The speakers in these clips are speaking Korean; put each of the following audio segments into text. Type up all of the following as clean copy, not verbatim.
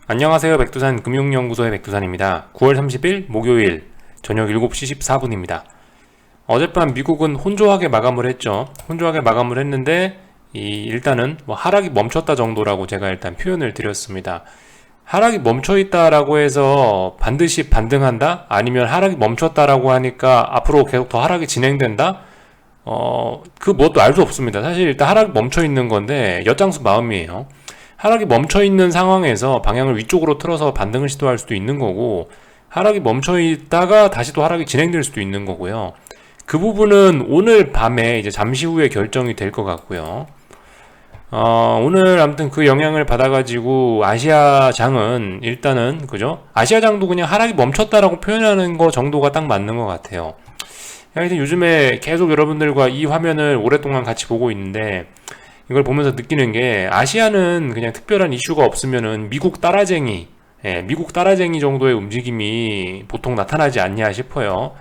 안녕하세요. 백두산 금융연구소의 백두산입니다. 9월 30일 목요일 저녁 7시 14분입니다. 어젯밤 미국은 혼조하게 마감을 했죠. 혼조하게 마감을 했는데 일단은 하락이 멈췄다 정도라고 제가 일단 표현을 드렸습니다. 하락이 멈춰 있다라고 해서 반드시 반등한다? 아니면 하락이 멈췄다라고 하니까 앞으로 계속 더 하락이 진행된다? 그 뭣도 알 수 없습니다. 사실 일단 하락이 멈춰 있는 건데 엿장수 마음이에요. 하락이 멈춰 있는 상황에서 방향을 위쪽으로 틀어서 반등을 시도할 수도 있는 거고, 하락이 멈춰 있다가 다시 또 하락이 진행될 수도 있는 거고요. 그 부분은 오늘 밤에 이제 잠시 후에 결정이 될 것 같고요. 오늘 아무튼 그 영향을 받아가지고 아시아장은 일단은 그죠? 아시아장도 그냥 하락이 멈췄다라고 표현하는 거 정도가 딱 맞는 것 같아요. 하여튼 요즘에 계속 여러분들과 이 화면을 오랫동안 같이 보고 있는데, 이걸 보면서 느끼는 게 아시아는 그냥 특별한 이슈가 없으면은 미국 따라쟁이, 미국 따라쟁이 정도의 움직임이 보통 나타나지 않냐 싶어요.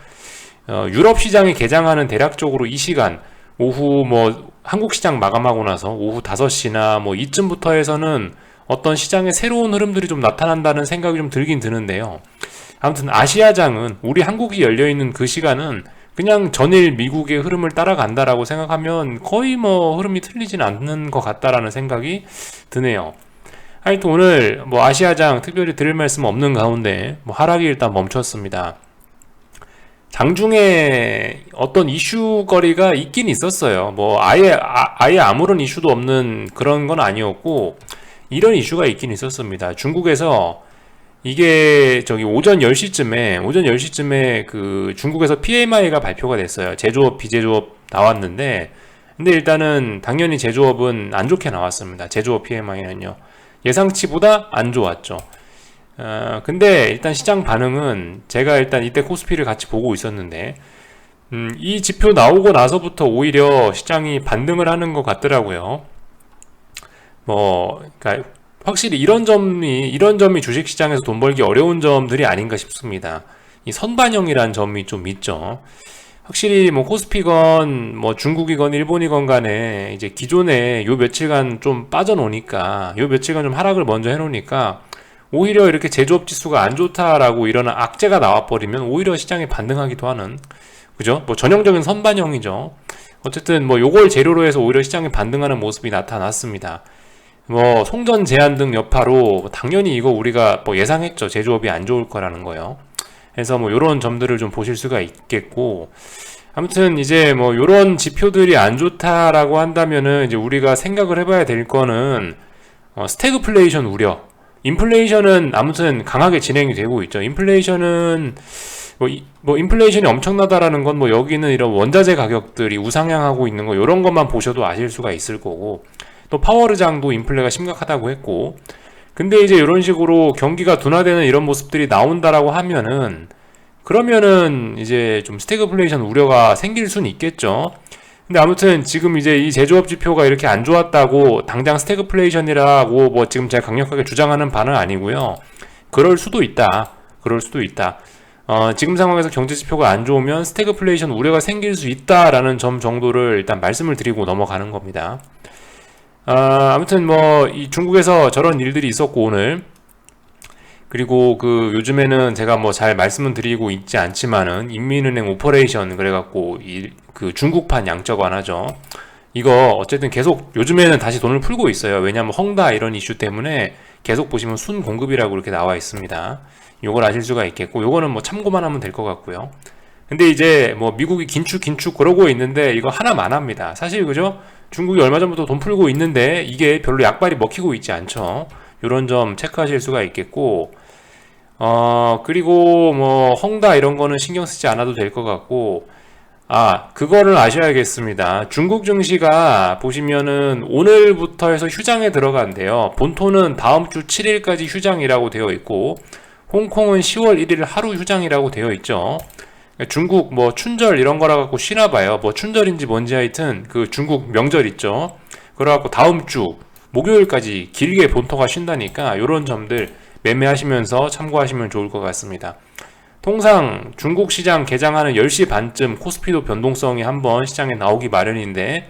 유럽 시장이 개장하는 대략적으로 이 시간, 오후 한국 시장 마감하고 나서 오후 5시나 이쯤부터 해서는 어떤 시장의 새로운 흐름들이 좀 나타난다는 생각이 좀 들긴 드는데요. 아무튼 아시아장은 우리 한국이 열려있는 그 시간은 그냥 전일 미국의 흐름을 따라간다라고 생각하면 거의 흐름이 틀리진 않는 것 같다라는 생각이 드네요. 하여튼 오늘 아시아장 특별히 드릴 말씀 없는 가운데 하락이 일단 멈췄습니다. 장중에 어떤 이슈거리가 있긴 있었어요. 아예 아무런 이슈도 없는 그런 건 아니었고, 이런 이슈가 있긴 있었습니다. 중국에서 이게 오전 10시쯤에 그 중국에서 PMI가 발표가 됐어요. 제조업, 비제조업 나왔는데, 근데 일단은 당연히 제조업은 안 좋게 나왔습니다. 제조업 PMI는요. 예상치보다 안 좋았죠. 근데 일단 시장 반응은 제가 일단 이때 코스피를 같이 보고 있었는데, 이 지표 나오고 나서부터 오히려 시장이 반등을 하는 것 같더라고요. 그러니까 확실히 이런 점이 주식시장에서 돈 벌기 어려운 점들이 아닌가 싶습니다. 이 선반영이라는 점이 좀 있죠. 확실히 코스피건 중국이건 일본이건 간에 이제 기존에 요 며칠간 좀 빠져놓으니까, 요 며칠간 좀 하락을 먼저 해놓으니까 오히려 이렇게 제조업 지수가 안 좋다라고 이런 악재가 나와버리면 오히려 시장이 반등하기도 하는, 그죠? 전형적인 선반영이죠. 어쨌든 요걸 재료로 해서 오히려 시장이 반등하는 모습이 나타났습니다. 송전 제한 등 여파로 당연히 이거 우리가 예상했죠. 제조업이 안 좋을 거라는 거요. 그래서 요런 점들을 좀 보실 수가 있겠고, 아무튼 이제 요런 지표들이 안 좋다라고 한다면은 이제 우리가 생각을 해봐야 될 거는 스태그플레이션 우려. 인플레이션은 아무튼 강하게 진행이 되고 있죠. 인플레이션은 인플레이션이 엄청나다라는 건 여기는 이런 원자재 가격들이 우상향하고 있는 거, 요런 것만 보셔도 아실 수가 있을 거고, 또 파워르장도 인플레가 심각하다고 했고, 근데 이제 이런 식으로 경기가 둔화되는 이런 모습들이 나온다라고 하면은, 그러면은 이제 좀 스태그플레이션 우려가 생길 수는 있겠죠. 근데 아무튼 지금 이제 이 제조업 지표가 이렇게 안 좋았다고 당장 스태그플레이션이라고 지금 제가 강력하게 주장하는 바는 아니고요. 그럴 수도 있다. 지금 상황에서 경제 지표가 안 좋으면 스태그플레이션 우려가 생길 수 있다라는 점 정도를 일단 말씀을 드리고 넘어가는 겁니다. 아무튼 이 중국에서 저런 일들이 있었고 오늘, 그리고 요즘에는 제가 잘 말씀은 드리고 있지 않지만은 인민은행 오퍼레이션 그래갖고 그 중국판 양적완 하죠. 이거 어쨌든 계속 요즘에는 다시 돈을 풀고 있어요. 왜냐면 헝다 이런 이슈 때문에 계속 보시면 순공급이라고 이렇게 나와 있습니다. 요걸 아실 수가 있겠고, 요거는 참고만 하면 될 것 같고요. 근데 이제 미국이 긴축 그러고 있는데 이거 하나만 합니다. 사실 그죠? 중국이 얼마 전부터 돈 풀고 있는데 이게 별로 약발이 먹히고 있지 않죠. 요런 점 체크하실 수가 있겠고, 그리고 헝다 이런 거는 신경 쓰지 않아도 될 것 같고, 그거를 아셔야겠습니다. 중국 증시가 보시면은 오늘부터 해서 휴장에 들어간대요. 본토는 다음 주 7일까지 휴장이라고 되어 있고, 홍콩은 10월 1일 하루 휴장이라고 되어 있죠. 중국 춘절 이런 거라 갖고 쉬나 봐요. 춘절인지 뭔지 하여튼 그 중국 명절 있죠. 그래갖고 다음 주 목요일까지 길게 본토가 쉰다니까 요런 점들 매매하시면서 참고하시면 좋을 것 같습니다. 통상 중국 시장 개장하는 10시 반쯤 코스피도 변동성이 한번 시장에 나오기 마련인데,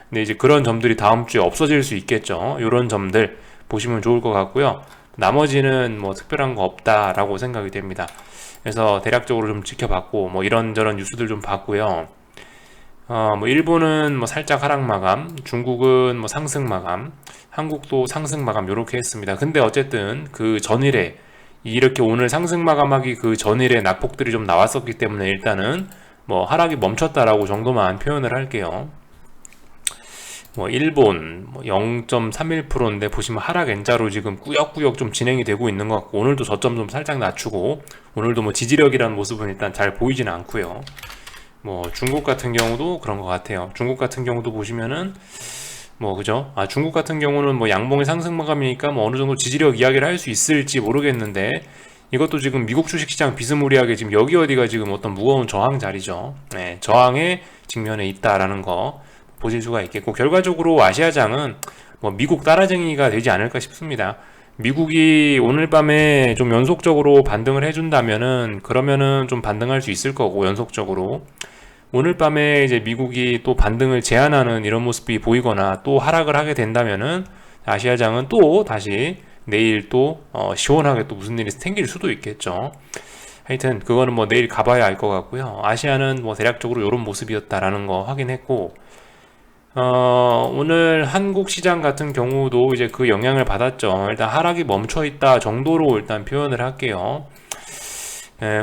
근데 이제 그런 점들이 다음 주에 없어질 수 있겠죠. 요런 점들 보시면 좋을 것 같고요. 나머지는 뭐 특별한 거 없다라고 생각이 됩니다. 그래서 대략적으로 좀 지켜봤고 뭐 이런저런 뉴스들 좀 봤고요. 뭐 일본은 뭐 살짝 하락 마감, 중국은 뭐 상승 마감, 한국도 상승 마감 요렇게 했습니다. 근데 어쨌든 그 전일에 이렇게 오늘 상승 마감하기 그 전일에 낙폭들이 좀 나왔었기 때문에 일단은 뭐 하락이 멈췄다라고 정도만 표현을 할게요. 뭐 일본 뭐 0.31%인데 보시면 하락 N자로 지금 꾸역꾸역 좀 진행이 되고 있는 것 같고, 오늘도 저점 좀 살짝 낮추고 오늘도 뭐 지지력이라는 모습은 일단 잘 보이지는 않고요. 뭐 중국 같은 경우도 그런 것 같아요. 중국 같은 경우도 보시면은 뭐 그죠? 중국 같은 경우는 뭐 양봉의 상승 마감이니까 뭐 어느 정도 지지력 이야기를 할 수 있을지 모르겠는데, 이것도 지금 미국 주식시장 비스무리하게 지금 여기 어디가 지금 어떤 무거운 저항 자리죠. 네, 저항의 직면에 있다라는 거 보실 수가 있겠고, 결과적으로 아시아장은 뭐 미국 따라쟁이가 되지 않을까 싶습니다. 미국이 오늘 밤에 좀 연속적으로 반등을 해준다면은 그러면은 좀 반등할 수 있을 거고, 연속적으로 오늘 밤에 이제 미국이 또 반등을 제한하는 이런 모습이 보이거나 또 하락을 하게 된다면은 아시아장은 또 다시 내일 또 시원하게 또 무슨 일이 생길 수도 있겠죠. 하여튼 그거는 뭐 내일 가봐야 알 것 같고요. 아시아는 뭐 대략적으로 이런 모습이었다라는 거 확인했고, 오늘 한국 시장 같은 경우도 이제 그 영향을 받았죠. 일단 하락이 멈춰 있다 정도로 일단 표현을 할게요.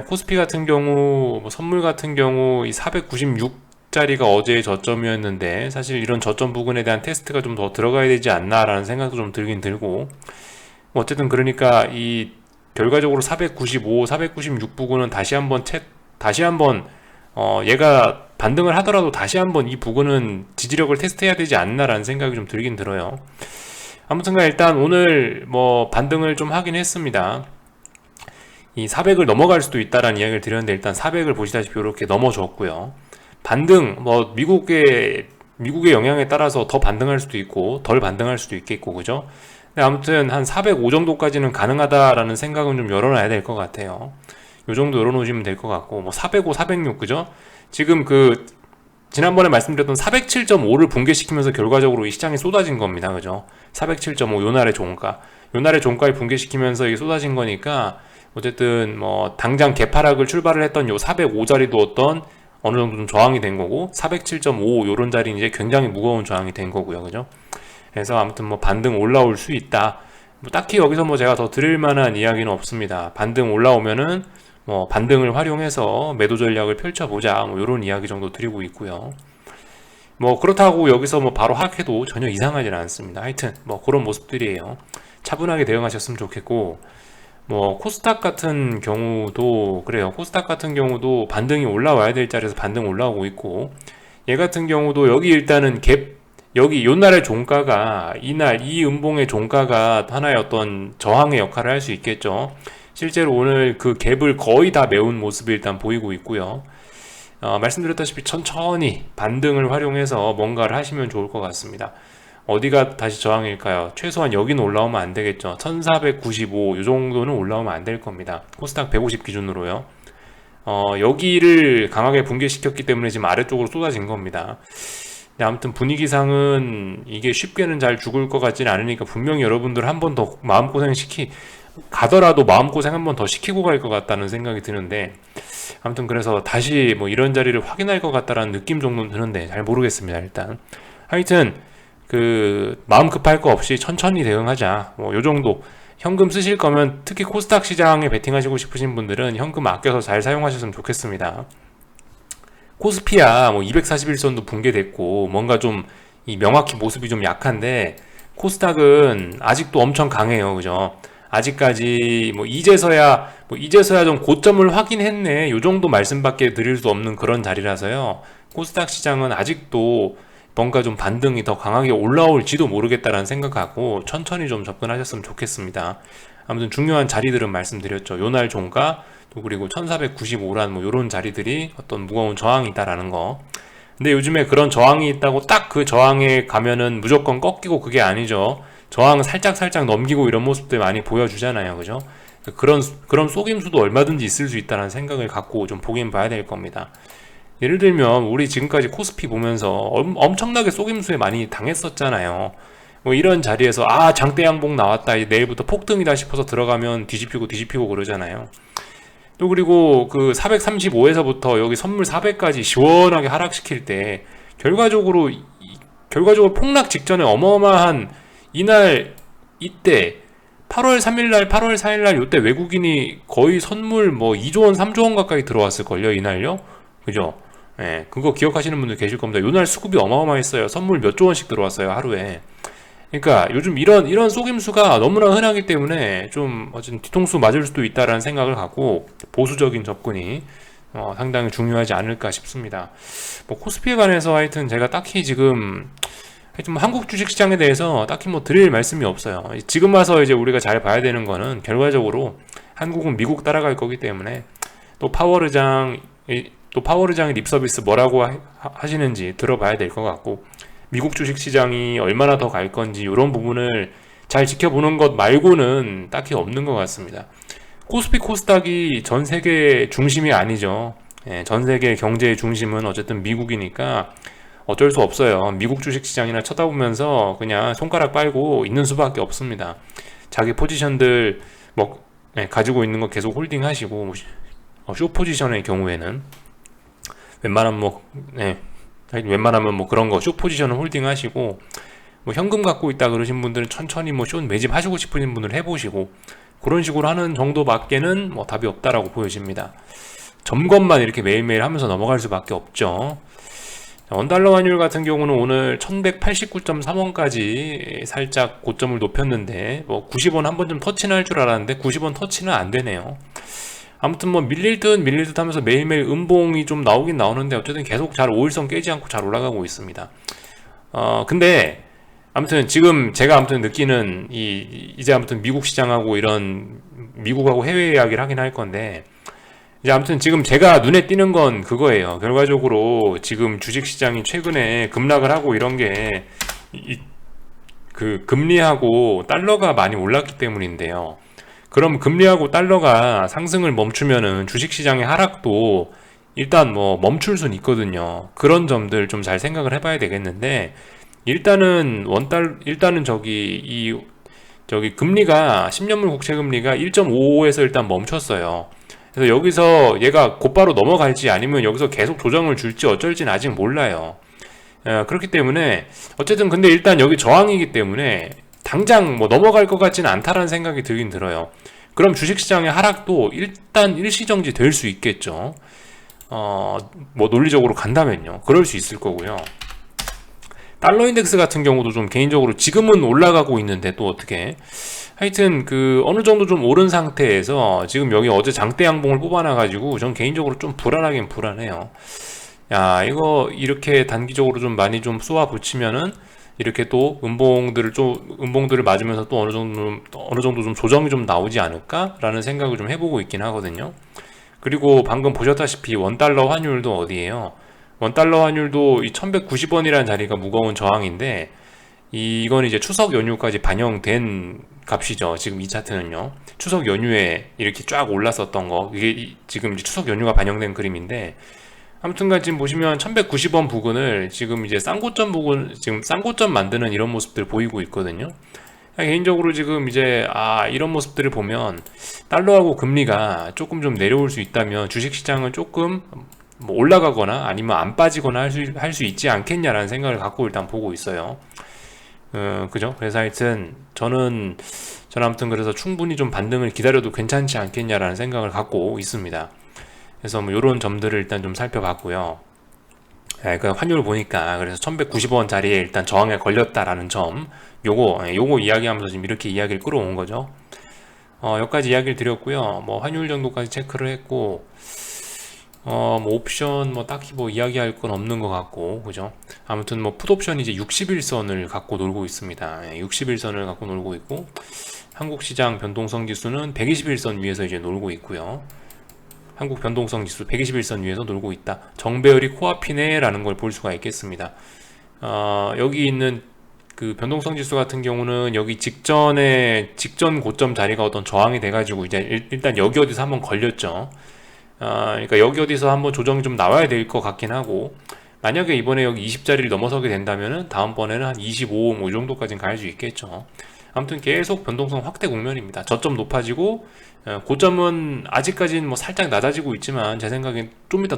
코스피 같은 경우, 뭐 선물 같은 경우 이 496짜리가 어제의 저점이었는데, 사실 이런 저점 부근에 대한 테스트가 좀 더 들어가야 되지 않나라는 생각도 좀 들긴 들고, 뭐 어쨌든 그러니까 이 결과적으로 495, 496 부근은 다시 한번 얘가 반등을 하더라도 다시 한번 이 부근은 지지력을 테스트해야 되지 않나라는 생각이 좀 들긴 들어요. 아무튼간 일단 오늘 뭐 반등을 좀 하긴 했습니다. 이 400을 넘어갈 수도 있다라는 이야기를 드렸는데, 일단 400을 보시다시피 이렇게 넘어졌고요. 반등, 뭐 미국의 영향에 따라서 더 반등할 수도 있고 덜 반등할 수도 있겠고, 그죠? 근데 아무튼 한 405 정도까지는 가능하다라는 생각은 좀 열어놔야 될 것 같아요. 요 정도 열어놓으시면 될 것 같고, 뭐 405, 406, 그죠? 지금 그 지난번에 말씀드렸던 407.5를 붕괴시키면서 결과적으로 이 시장이 쏟아진 겁니다, 그죠? 407.5 요날의 종가에 붕괴시키면서 이게 쏟아진 거니까, 어쨌든 뭐 당장 개파락을 출발을 했던 요 405자리도 어느 정도 좀 저항이 된 거고, 407.5 요런 자리는 이제 굉장히 무거운 저항이 된 거고요, 그죠? 그래서 아무튼 뭐 반등 올라올 수 있다. 뭐 딱히 여기서 뭐 제가 더 드릴 만한 이야기는 없습니다. 반등 올라오면은 뭐 반등을 활용해서 매도 전략을 펼쳐보자, 뭐 요런 이야기 정도 드리고 있고요. 뭐 그렇다고 여기서 뭐 바로 하락해도 전혀 이상하지는 않습니다. 하여튼 뭐 그런 모습들이에요. 차분하게 대응하셨으면 좋겠고, 뭐 코스닥 같은 경우도 그래요. 코스닥 같은 경우도 반등이 올라와야 될 자리에서 반등 올라오고 있고, 얘 같은 경우도 여기 일단은 여기 요날의 종가가 이날 이 음봉의 종가가 하나의 어떤 저항의 역할을 할 수 있겠죠. 실제로 오늘 그 갭을 거의 다 메운 모습이 일단 보이고 있고요. 말씀드렸다시피 천천히 반등을 활용해서 뭔가를 하시면 좋을 것 같습니다. 어디가 다시 저항일까요? 최소한 여기는 올라오면 안 되겠죠. 1495 이 정도는 올라오면 안 될 겁니다. 코스닥 150 기준으로요. 여기를 강하게 붕괴시켰기 때문에 지금 아래쪽으로 쏟아진 겁니다. 아무튼 분위기상은 이게 쉽게는 잘 죽을 것 같지는 않으니까 분명히 여러분들 한 번 더 가더라도 마음고생 한 번 더 시키고 갈 것 같다는 생각이 드는데, 아무튼 그래서 다시 뭐 이런 자리를 확인할 것 같다라는 느낌 정도는 드는데 잘 모르겠습니다. 일단 하여튼 그 마음 급할 거 없이 천천히 대응하자, 뭐 요 정도. 현금 쓰실 거면 특히 코스닥 시장에 베팅하시고 싶으신 분들은 현금 아껴서 잘 사용하셨으면 좋겠습니다. 코스피야 뭐 241선도 붕괴됐고 뭔가 좀 이 명확히 모습이 좀 약한데, 코스닥은 아직도 엄청 강해요, 그죠? 아직까지 뭐 이제서야 좀 고점을 확인했네, 요 정도 말씀밖에 드릴 수 없는 그런 자리라서요. 코스닥 시장은 아직도 뭔가 좀 반등이 더 강하게 올라올지도 모르겠다라는 생각하고 천천히 좀 접근하셨으면 좋겠습니다. 아무튼 중요한 자리들은 말씀드렸죠. 요날 종가, 또 그리고 1495란 뭐 요런 자리들이 어떤 무거운 저항이다라는 거. 근데 요즘에 그런 저항이 있다고 딱 그 저항에 가면은 무조건 꺾이고 그게 아니죠. 저항 살짝 넘기고 이런 모습들 많이 보여주잖아요, 그죠? 그런 속임수도 얼마든지 있을 수 있다는 생각을 갖고 좀 보긴 봐야 될 겁니다. 예를 들면 우리 지금까지 코스피 보면서 엄청나게 속임수에 많이 당했었잖아요. 뭐 이런 자리에서 아 장대 양봉 나왔다 이제 내일부터 폭등이다 싶어서 들어가면 뒤집히고 그러잖아요. 또 그리고 그 435에서부터 여기 선물 400까지 시원하게 하락시킬 때 결과적으로 폭락 직전에 어마어마한 이날 이때 8월 3일날 8월 4일날 요때 외국인이 거의 선물 뭐 2조원 3조원 가까이 들어왔을걸요 이날요. 그죠? 예, 그거 기억하시는 분들 계실 겁니다. 요날 수급이 어마어마했어요. 선물 몇 조원씩 들어왔어요 하루에. 그러니까 요즘 이런 속임수가 너무나 흔하기 때문에 좀 어쨌든 뒤통수 맞을 수도 있다라는 생각을 갖고 보수적인 접근이 상당히 중요하지 않을까 싶습니다. 뭐 코스피에 관해서 하여튼 제가 딱히 지금 하여튼 뭐 한국 주식시장에 대해서 딱히 뭐 드릴 말씀이 없어요. 지금 와서 이제 우리가 잘 봐야 되는 거는 결과적으로 한국은 미국 따라갈 거기 때문에 또 파월의장의 립서비스 뭐라고 하시는지 들어봐야 될 것 같고, 미국 주식시장이 얼마나 더 갈 건지 이런 부분을 잘 지켜보는 것 말고는 딱히 없는 것 같습니다. 코스피 코스닥이 전 세계 중심이 아니죠. 예, 전 세계 경제의 중심은 어쨌든 미국이니까 어쩔 수 없어요. 미국 주식시장이나 쳐다보면서 그냥 손가락 빨고 있는 수밖에 없습니다. 자기 포지션들 뭐 가지고 있는 거 계속 홀딩하시고, 쇼 포지션의 경우에는 웬만하면 뭐 그런 거 쇼 포지션을 홀딩하시고, 뭐 현금 갖고 있다 그러신 분들은 천천히 뭐 쇼 매집하시고 싶으신 분들 해보시고, 그런 식으로 하는 정도밖에는 뭐 답이 없다라고 보여집니다. 점검만 이렇게 매일매일 하면서 넘어갈 수밖에 없죠. 원달러 환율 같은 경우는 오늘 1189.3원까지 살짝 고점을 높였는데, 뭐 90원 한 번쯤 터치는 할 줄 알았는데 90원 터치는 안 되네요. 아무튼 뭐 밀릴 듯 하면서 매일매일 음봉이 좀 나오긴 나오는데 어쨌든 계속 잘 5일선 깨지 않고 잘 올라가고 있습니다. 근데 아무튼 지금 제가 아무튼 느끼는 이제 아무튼 미국 시장하고 이런 미국하고 해외 이야기를 하긴 할 건데, 이제 아무튼 지금 제가 눈에 띄는 건 그거예요. 결과적으로 지금 주식시장이 최근에 급락을 하고 이런 게 그 금리하고 달러가 많이 올랐기 때문인데요. 그럼 금리하고 달러가 상승을 멈추면은 주식시장의 하락도 일단 뭐 멈출 수는 있거든요. 그런 점들 좀 잘 생각을 해봐야 되겠는데, 일단은 저기 금리가 10년물 국채 금리가 1.55에서 일단 멈췄어요. 그래서 여기서 얘가 곧바로 넘어갈지 아니면 여기서 계속 조정을 줄지 어쩔지는 아직 몰라요. 그렇기 때문에 어쨌든 근데 일단 여기 저항이기 때문에 당장 뭐 넘어갈 것 같지는 않다라는 생각이 들긴 들어요. 그럼 주식시장의 하락도 일단 일시정지 될 수 있겠죠. 뭐 논리적으로 간다면요. 그럴 수 있을 거고요. 달러 인덱스 같은 경우도 좀 개인적으로 지금은 올라가고 있는데 또 어떻게 하여튼 그 어느 정도 좀 오른 상태에서 지금 여기 어제 장대 양봉을 뽑아놔가지고 전 개인적으로 좀 불안하긴 불안해요. 야, 이거 이렇게 단기적으로 좀 많이 좀 쏘아 붙이면은 이렇게 또 음봉들을 맞으면서 또 어느 정도 좀 조정이 좀 나오지 않을까라는 생각을 좀 해보고 있긴 하거든요. 그리고 방금 보셨다시피 원달러 환율도 어디에요? 원달러 환율도 이 1190원이라는 자리가 무거운 저항인데, 이건 이제 추석 연휴까지 반영된 값이죠. 지금 이 차트는요. 추석 연휴에 이렇게 쫙 올랐었던 거, 이게 지금 이제 추석 연휴가 반영된 그림인데, 아무튼간 지금 보시면 1190원 부근을 지금 이제 지금 쌍고점 만드는 이런 모습들 보이고 있거든요. 개인적으로 지금 이제 이런 모습들을 보면 달러하고 금리가 조금 좀 내려올 수 있다면 주식시장은 조금 뭐 올라가거나 아니면 안 빠지거나 할 수 있지 않겠냐라는 생각을 갖고 일단 보고 있어요. 그죠? 그래서 하여튼 저는 아무튼 그래서 충분히 좀 반등을 기다려도 괜찮지 않겠냐라는 생각을 갖고 있습니다. 그래서 뭐 이런 점들을 일단 좀 살펴봤고요. 그 환율을 보니까 그래서 1190원 자리에 일단 저항에 걸렸다라는 점, 요거 이야기하면서 지금 이렇게 이야기를 끌어온 거죠. 여기까지 이야기를 드렸고요. 뭐 환율 정도까지 체크를 했고, 뭐 옵션 뭐 딱히 뭐 이야기할 건 없는 것 같고, 그죠? 아무튼 뭐 풋옵션이 이제 60일선을 갖고 놀고 있습니다. 60일선을 갖고 놀고 있고, 한국 시장 변동성 지수는 121선 위에서 이제 놀고 있고요. 한국 변동성 지수 121선 위에서 놀고 있다. 정배열이 코앞이네라는 걸 볼 수가 있겠습니다. 여기 있는 그 변동성 지수 같은 경우는 여기 직전 고점 자리가 어떤 저항이 돼가지고 이제 일단 여기 어디서 한번 걸렸죠. 그러니까 여기 어디서 한번 조정이 좀 나와야 될 것 같긴 하고, 만약에 이번에 여기 20자리를 넘어서게 된다면은 다음번에는 한 25, 뭐 이 정도까지는 갈 수 있겠죠. 아무튼 계속 변동성 확대 국면입니다. 저점 높아지고 고점은 아직까지는 뭐 살짝 낮아지고 있지만 제 생각엔 좀 이따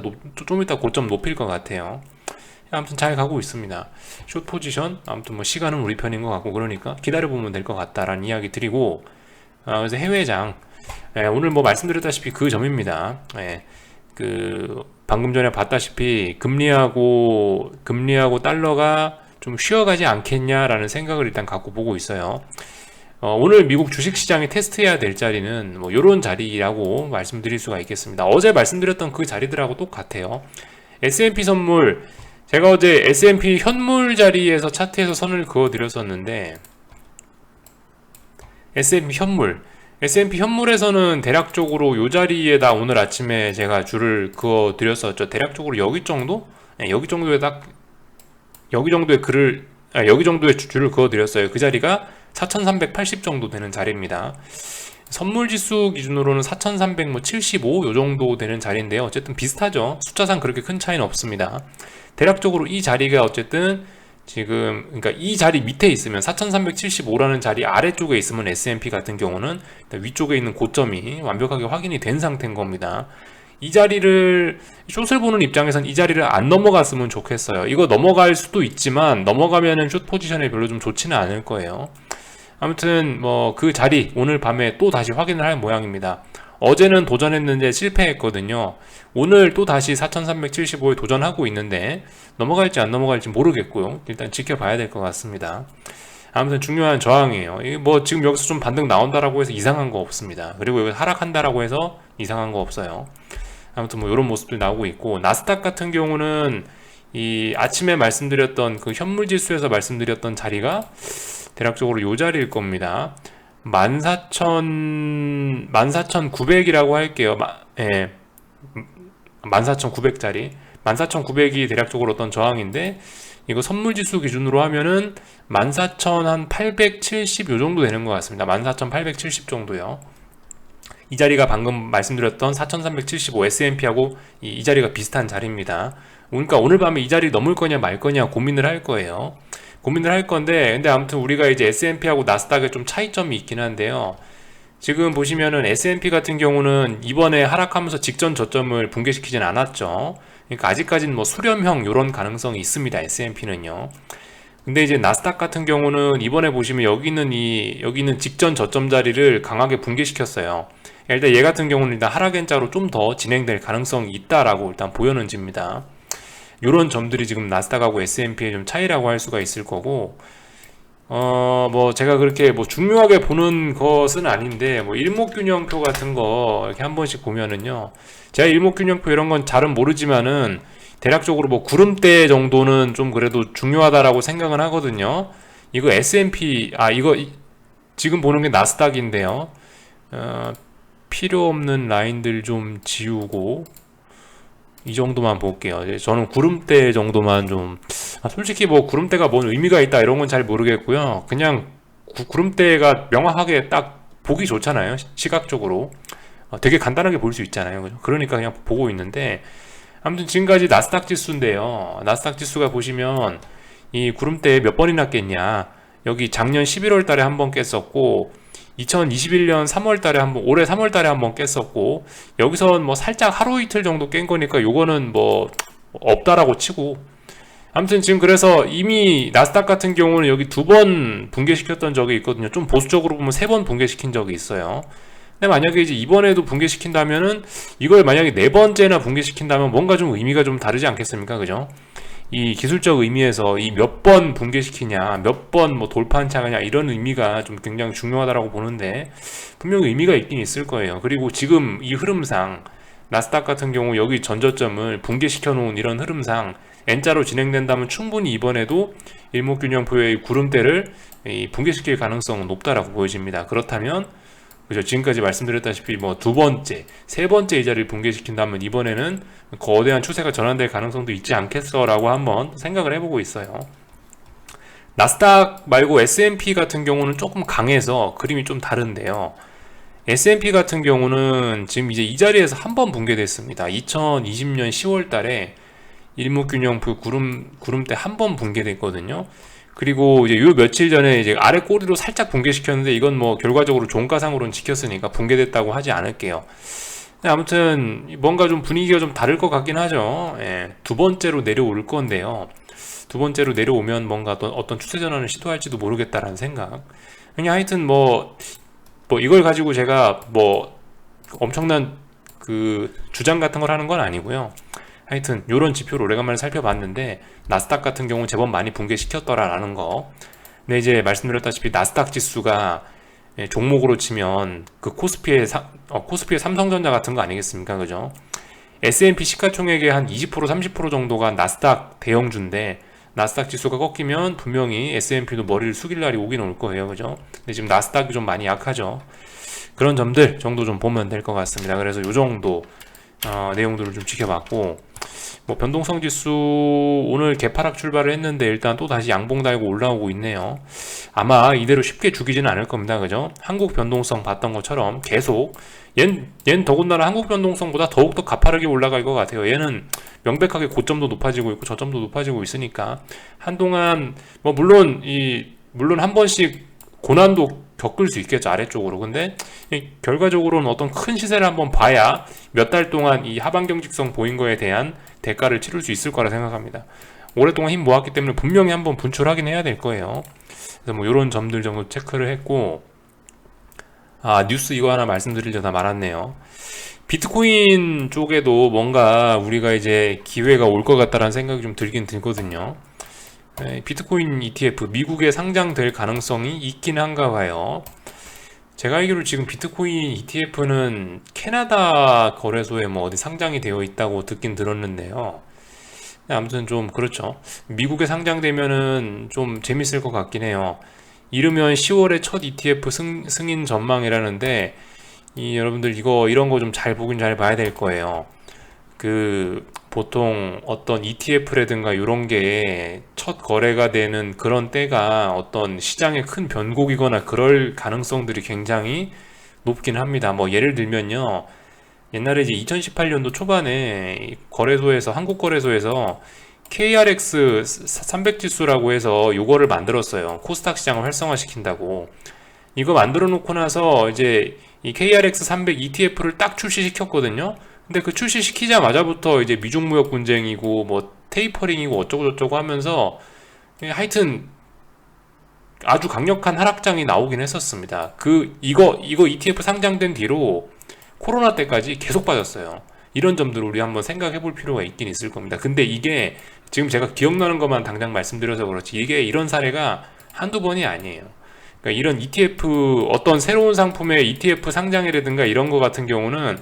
고점 높일 것 같아요. 아무튼 잘 가고 있습니다. 숏 포지션 아무튼 뭐 시간은 우리 편인 것 같고 그러니까 기다려보면 될 것 같다라는 이야기 드리고, 그래서 해외장 오늘 뭐 말씀드렸다시피 그 점입니다. 그 방금 전에 봤다시피 금리하고 달러가 좀 쉬어가지 않겠냐라는 생각을 일단 갖고 보고 있어요. 오늘 미국 주식시장이 테스트해야 될 자리는 뭐 요런 자리라고 말씀드릴 수가 있겠습니다. 어제 말씀드렸던 그 자리들하고 똑같아요. S&P 선물, 제가 어제 S&P 현물 자리에서 차트에서 선을 그어 드렸었는데, S&P 현물에서는 대략적으로 요 자리에다 오늘 아침에 제가 줄을 그어 드렸었죠. 대략적으로 여기 정도? 여기 정도에 여기 정도의 줄을 그어 드렸어요. 그 자리가 4380 정도 되는 자리입니다. 선물 지수 기준으로는 4375 요 정도 되는 자리인데요. 어쨌든 비슷하죠. 숫자상 그렇게 큰 차이는 없습니다. 대략적으로 이 자리가 어쨌든 지금, 그러니까 이 자리 밑에 있으면 4375라는 자리 아래쪽에 있으면 S&P 같은 경우는 위쪽에 있는 고점이 완벽하게 확인이 된 상태인 겁니다. 이 자리를, 숏을 보는 입장에선 이 자리를 안 넘어갔으면 좋겠어요. 이거 넘어갈 수도 있지만 넘어가면은 숏 포지션에 별로 좀 좋지는 않을 거예요. 아무튼 뭐 그 자리 오늘 밤에 또 다시 확인을 할 모양입니다. 어제는 도전했는데 실패했거든요. 오늘 또 다시 4375에 도전하고 있는데 넘어갈지 안 넘어갈지 모르겠고요. 일단 지켜봐야 될 것 같습니다. 아무튼 중요한 저항이에요. 뭐 지금 여기서 좀 반등 나온다라고 해서 이상한 거 없습니다. 그리고 여기 하락한다라고 해서 이상한 거 없어요. 아무튼 뭐 이런 모습들 나오고 있고, 나스닥 같은 경우는 이 아침에 말씀드렸던 그 현물지수에서 말씀드렸던 자리가 대략적으로 요 자리일 겁니다. 14,900이라고 할게요. 14,900짜리 14,900이 대략적으로 어떤 저항인데, 이거 선물지수 기준으로 하면은 14,870 요 정도 되는 것 같습니다. 14,870 정도요. 이 자리가 방금 말씀드렸던 4,375 S&P하고 이 자리가 비슷한 자리입니다. 그러니까 오늘 밤에 이 자리 넘을 거냐 말 거냐 고민을 할 거예요. 근데 아무튼 우리가 이제 S&P하고 나스닥에 좀 차이점이 있긴 한데요. 지금 보시면은 S&P 같은 경우는 이번에 하락하면서 직전 저점을 붕괴시키진 않았죠. 그러니까 아직까지는 뭐 수렴형 이런 가능성이 있습니다. S&P는요. 근데 이제 나스닥 같은 경우는 이번에 보시면 여기 있는 직전 저점 자리를 강하게 붕괴시켰어요. 일단 얘 같은 경우는 일단 하락 N자로 좀 더 진행될 가능성이 있다라고 일단 보여는집니다. 요런 점들이 지금 나스닥하고 S&P의 좀 차이라고 할 수가 있을 거고, 뭐 제가 그렇게 뭐 중요하게 보는 것은 아닌데, 뭐 일목균형표 같은 거 이렇게 한 번씩 보면은요, 제가 일목균형표 이런 건 잘은 모르지만은 대략적으로 뭐 구름대 정도는 좀 그래도 중요하다라고 생각은 하거든요. 이거 S&P, 이거 지금 보는 게 나스닥인데요. 필요 없는 라인들 좀 지우고 이 정도만 볼게요. 저는 구름대 정도만 좀, 솔직히 뭐 구름대가 뭔 의미가 있다 이런 건 잘 모르겠고요. 그냥 구름대가 명확하게 딱 보기 좋잖아요. 시각적으로 되게 간단하게 볼 수 있잖아요. 그러니까 그냥 보고 있는데, 아무튼 지금까지 나스닥 지수인데요. 나스닥 지수가 보시면 이 구름대에 몇 번이나 깼냐, 여기 작년 11월 달에 한 번 깼었고, 2021년 3월 달에 올해 3월 달에 한 번 깼었고, 여기선 뭐 살짝 하루 이틀 정도 깬 거니까 요거는 뭐 없다라고 치고, 아무튼 지금 그래서 이미 나스닥 같은 경우는 여기 2번 붕괴시켰던 적이 있거든요. 좀 보수적으로 보면 3번 붕괴시킨 적이 있어요. 근데 만약에 이제 이번에도 붕괴시킨다면은, 이걸 만약에 4번째나 붕괴시킨다면 뭔가 좀 의미가 좀 다르지 않겠습니까? 그죠? 이 기술적 의미에서 이 몇 번 붕괴시키냐, 몇 번 뭐 돌파한 차가냐, 이런 의미가 좀 굉장히 중요하다라고 보는데, 분명히 의미가 있긴 있을 거예요. 그리고 지금 이 흐름상 나스닥 같은 경우 여기 전저점을 붕괴시켜 놓은 이런 흐름상 N자로 진행된다면 충분히 이번에도 일목균형표의 구름대를 붕괴시킬 가능성은 높다라고 보여집니다. 그렇다면 그죠? 지금까지 말씀드렸다시피 뭐 2번째, 3번째 이 자리를 붕괴시킨다면 이번에는 거대한 추세가 전환될 가능성도 있지 않겠어라고 한번 생각을 해보고 있어요. 나스닥 말고 S&P 같은 경우는 조금 강해서 그림이 좀 다른데요. S&P 같은 경우는 지금 이제 이 자리에서 한 번 붕괴됐습니다. 2020년 10월 달에 일목균형 구름대 한 번 붕괴됐거든요. 그리고 이제 요 며칠 전에 이제 아래 꼬리로 살짝 붕괴시켰는데 이건 뭐 결과적으로 종가상으로는 지켰으니까 붕괴됐다고 하지 않을게요. 아무튼 뭔가 좀 분위기가 좀 다를 것 같긴 하죠. 예, 두 번째로 내려올 건데요. 두 번째로 내려오면 뭔가 어떤 추세 전환을 시도할지도 모르겠다라는 생각. 그냥 하여튼 뭐 이걸 가지고 제가 뭐 엄청난 그 주장 같은 걸 하는 건 아니고요. 하여튼 요런 지표를 오래간만에 살펴봤는데 나스닥 같은 경우는 제법 많이 붕괴시켰더라라는 거. 근데 이제 말씀드렸다시피 나스닥 지수가 종목으로 치면 그 코스피의 삼성전자 같은 거 아니겠습니까? 그죠? S&P 시가총액의 한 20% 30% 정도가 나스닥 대형주인데 나스닥 지수가 꺾이면 분명히 S&P도 머리를 숙일 날이 오긴 올 거예요. 그죠? 근데 지금 나스닥이 좀 많이 약하죠. 그런 점들 정도 좀 보면 될 것 같습니다. 그래서 요 정도 내용들을 좀 지켜봤고, 뭐 변동성 지수 오늘 개파락 출발을 했는데 일단 또 다시 양봉 달고 올라오고 있네요. 아마 이대로 쉽게 죽이지는 않을 겁니다. 그죠? 한국 변동성 봤던 것처럼 계속 얘는 더군다나 한국 변동성보다 더욱더 가파르게 올라갈 것 같아요. 얘는 명백하게 고점도 높아지고 있고 저점도 높아지고 있으니까 한동안 뭐 물론 한 번씩 고난도 겪을 수 있겠죠, 아래쪽으로. 근데 결과적으로는 어떤 큰 시세를 한번 봐야 몇 달 동안 이 하방 경직성 보인 거에 대한 대가를 치를 수 있을 거라 생각합니다. 오랫동안 힘 모았기 때문에 분명히 한번 분출하긴 해야 될 거예요. 그래서 뭐 이런 점들 정도 체크를 했고, 뉴스 이거 하나 말씀드리려다 말았네요. 비트코인 쪽에도 뭔가 우리가 이제 기회가 올 것 같다라는 생각이 좀 들긴 들거든요. 비트코인 ETF 미국에 상장될 가능성이 있긴 한가 봐요. 제가 알기로 지금 비트코인 ETF는 캐나다 거래소에 뭐 어디 상장이 되어 있다고 듣긴 들었는데요. 아무튼 좀 그렇죠. 미국에 상장되면은 좀 재밌을 것 같긴 해요. 이르면 10월에 첫 ETF 승인 전망이라는데 여러분들 이런 거 좀 잘 보긴 잘 봐야 될 거예요. 보통 어떤 ETF라든가 이런 게 첫 거래가 되는 그런 때가 어떤 시장의 큰 변곡이거나 그럴 가능성들이 굉장히 높긴 합니다. 뭐 예를 들면요. 옛날에 이제 2018년도 초반에 한국 거래소에서 KRX 300 지수라고 해서 요거를 만들었어요. 코스닥 시장을 활성화시킨다고. 이거 만들어 놓고 나서 이제 이 KRX 300 ETF를 딱 출시시켰거든요. 근데 그 출시시키자마자부터 이제 미중무역 분쟁이고 뭐 테이퍼링이고 어쩌고저쩌고 하면서 하여튼 아주 강력한 하락장이 나오긴 했었습니다. 이거 ETF 상장된 뒤로 코로나 때까지 계속 빠졌어요. 이런 점들을 우리 한번 생각해 볼 필요가 있긴 있을 겁니다. 근데 이게 지금 제가 기억나는 것만 당장 말씀드려서 그렇지 이게 이런 사례가 한두 번이 아니에요. 그러니까 이런 ETF 어떤 새로운 상품의 ETF 상장이라든가 이런 거 같은 경우는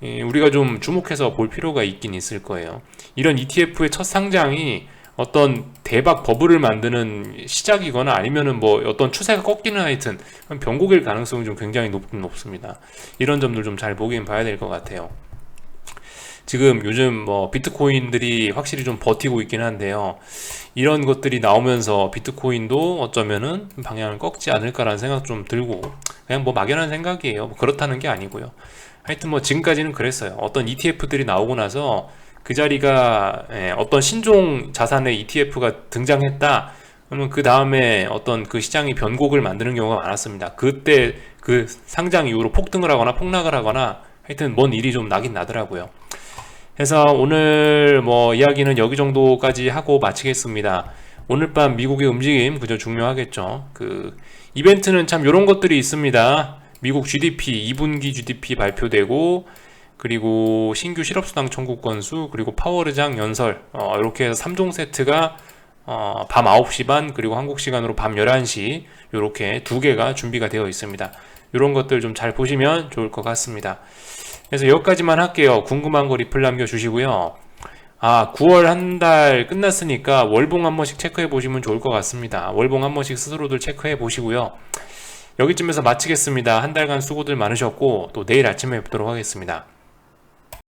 우리가 좀 주목해서 볼 필요가 있긴 있을 거예요. 이런 ETF의 첫 상장이 어떤 대박 버블을 만드는 시작이거나 아니면은 뭐 어떤 추세가 꺾이는 하여튼 변곡일 가능성이 좀 굉장히 높습니다. 이런 점들 좀 잘 보긴 봐야 될 것 같아요. 지금 요즘 뭐 비트코인들이 확실히 좀 버티고 있긴 한데요. 이런 것들이 나오면서 비트코인도 어쩌면은 방향을 꺾지 않을까라는 생각 좀 들고, 그냥 뭐 막연한 생각이에요. 뭐 그렇다는 게 아니고요. 하여튼 뭐 지금까지는 그랬어요. 어떤 ETF들이 나오고 나서 그 자리가 어떤 신종 자산의 ETF가 등장했다. 그러면 그 다음에 어떤 그 시장이 변곡을 만드는 경우가 많았습니다. 그때 그 상장 이후로 폭등을 하거나 폭락을 하거나 하여튼 뭔 일이 좀 나긴 나더라고요. 그래서 오늘 뭐 이야기는 여기 정도까지 하고 마치겠습니다. 오늘 밤 미국의 움직임 그저 중요하겠죠. 이벤트는 참 이런 것들이 있습니다. 미국 GDP 2분기 GDP 발표되고, 그리고 신규 실업수당 청구 건수, 그리고 파월의장 연설, 이렇게 해서 3종 세트가 밤 9시 반 그리고 한국 시간으로 밤 11시 이렇게 두 개가 준비가 되어 있습니다. 이런 것들 좀 잘 보시면 좋을 것 같습니다. 그래서 여기까지만 할게요. 궁금한 거 리플 남겨주시고요. 9월 한 달 끝났으니까 월봉 한 번씩 체크해 보시면 좋을 것 같습니다. 월봉 한 번씩 스스로들 체크해 보시고요. 여기쯤에서 마치겠습니다. 한 달간 수고들 많으셨고 또 내일 아침에 뵙도록 하겠습니다.